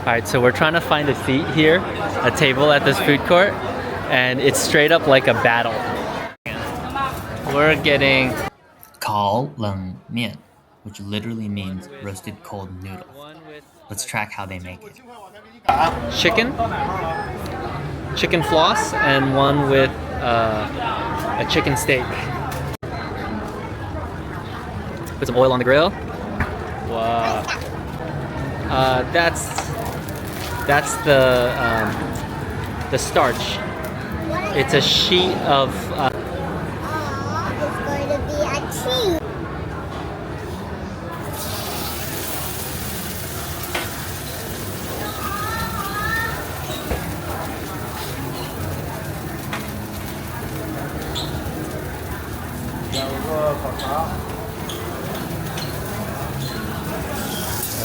Alright, so we're trying to find a seat here, a table at this food court, and it's straight up like a battle. We're getting Leng Mian, which literally means roasted cold noodle. Let's track how they make it. Chicken floss, and one with a chicken steak. Put some oil on the grill. Wow. That's the starch. It's a sheet of. It's going to be a cheese.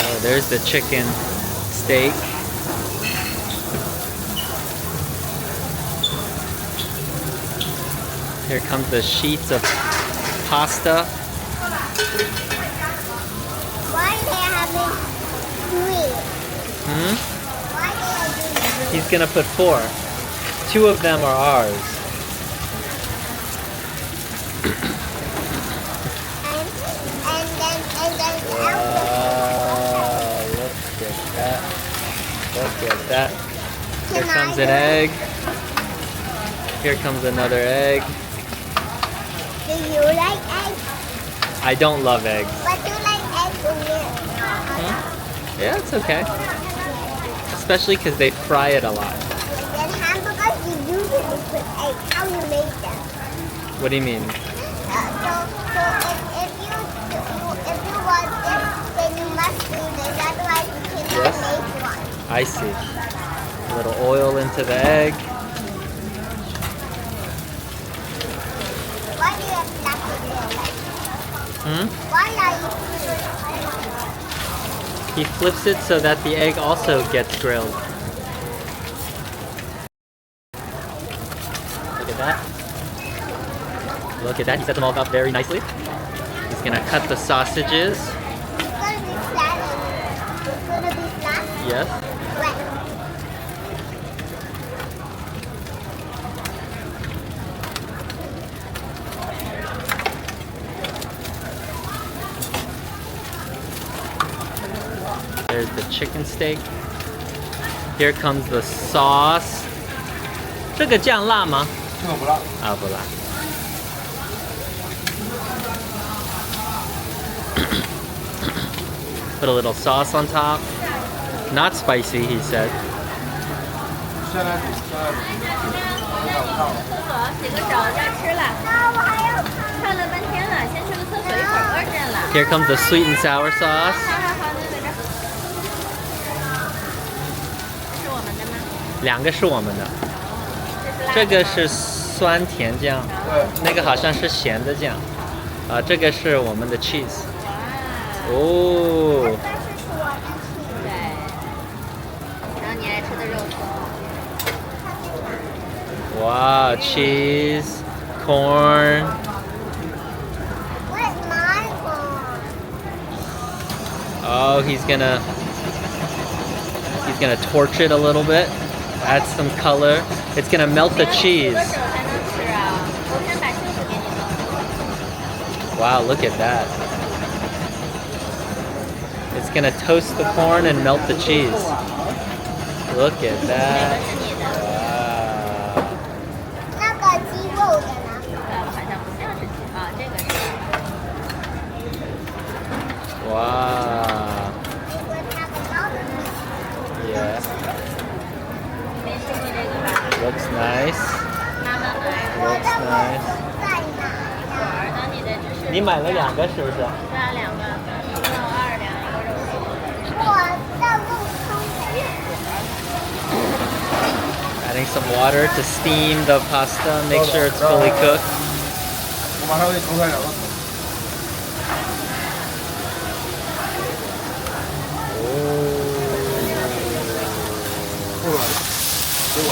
Oh, there's the chicken steak. Here comes the sheets of pasta. Why are they having three? Why are they having He's gonna put 4. 2 of them are ours. Wow, look at that. Here comes an egg. Here comes another egg. Do you like eggs? I don't love eggs. But you like eggs in Yeah, it's okay. Especially because they fry it a lot. Then hamburgers, you usually put eggs. How you make them? What do you mean? If you want this, then you must do this. Otherwise, you cannot make one. I see. A little oil into the egg. Why do you have nothing there? Why are you He flips it so that the egg also gets grilled. Look at that. Look at that. He set them all up very nicely. He's gonna cut the sausages. It's gonna be flat. It's gonna be flat. Yes. Wet. There's the chicken steak. Here comes the sauce. 这个酱辣吗？这个不辣。啊，不辣。Put a little sauce on top. Not spicy, he said. 现在煮，现在煮。洗个手，要吃了。看了半天了，先去个厕所，一会儿饿着了。 Here comes the sweet and sour sauce. 好，那在这儿。是我们的吗2个是我们的。这个是酸甜酱，那个好像是咸的酱。这个是我们的 cheese。哦。对。然后你爱吃的肉松。哇 cheese, corn. Where's my corn? Oh, he's gonna torch it a little bit. Add some color. It's gonna melt the cheese. Wow, look at that. It's gonna toast the corn and melt the cheese. Look at that. Wow. 那个鸡肉的呢？好像不像是鸡啊，这个是。 Wow. Yeah. Looks nice. Looks nice. 你买了2个是不是？对啊，2个，一个肉2两，一个肉4。我的肉松。Adding some water to steam the pasta, make sure it's fully cooked. 我马上给你盛出来2个桶。过来，给我。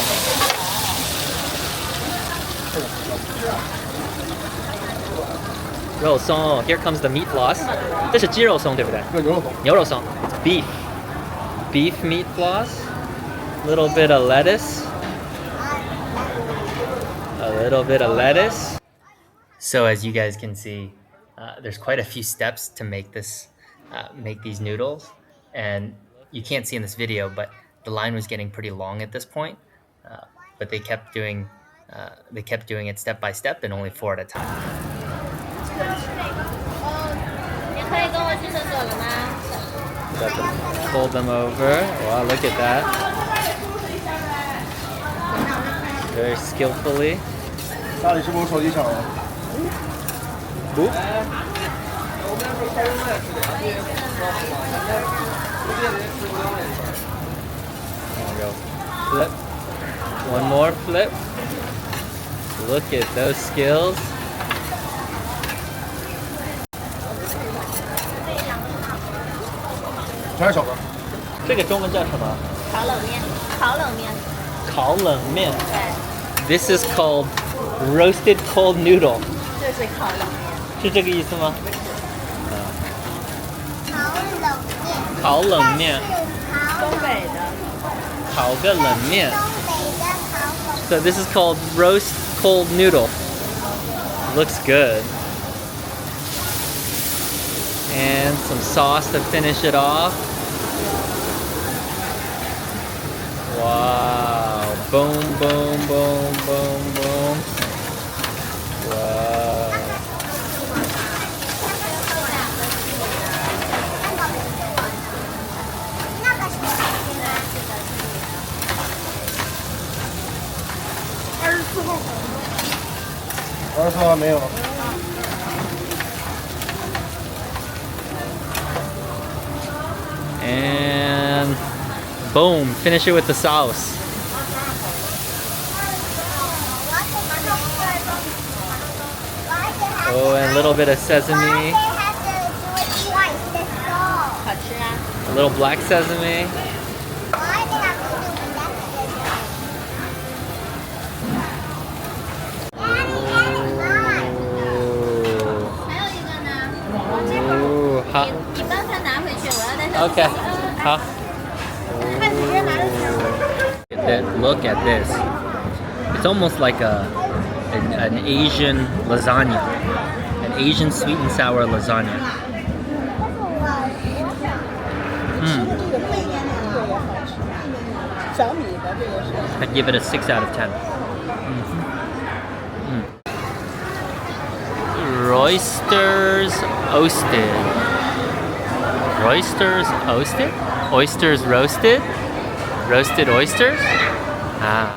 肉松 Here comes the meat floss. 这是鸡肉松对不对？这牛肉松。牛肉松 It's beef. beef meat floss, a little bit of lettuce, a little bit of lettuce. So as you guys can see, there's quite a few steps to make this, make these noodles, and you can't see in this video, but the line was getting pretty long at this point. But they kept doing it step by step and only 4 at a time. 你可以跟我去厕所了吗？ Got to fold them over. Wow, look at that. Very skillfully. 家里是不是手机响了？ Boop. There we go. Flip. One more flip. Look at those skills. 全是小的。这个中文叫什么？烤冷面，烤冷面。烤冷面。对。 This is called roasted cold noodle. 这是烤冷面。是这个意思吗？烤冷面。东北的。烤个冷面。东北的烤冷。 So this is called roast cold noodle. Looks good. And some sauce to finish it off. Wow. Boom, boom, boom, boom, boom. Wow. And boom, finish it with the sauce. Oh, and a little bit of sesame. A little black sesame. Ooh, hot. Okay. Huh? Look at this. It's almost like an Asian lasagna. An Asian sweet and sour lasagna. I'd give it a 6 out of 10. Oysters roasted. Oysters roasted? Oysters roasted? Roasted oysters? Ah.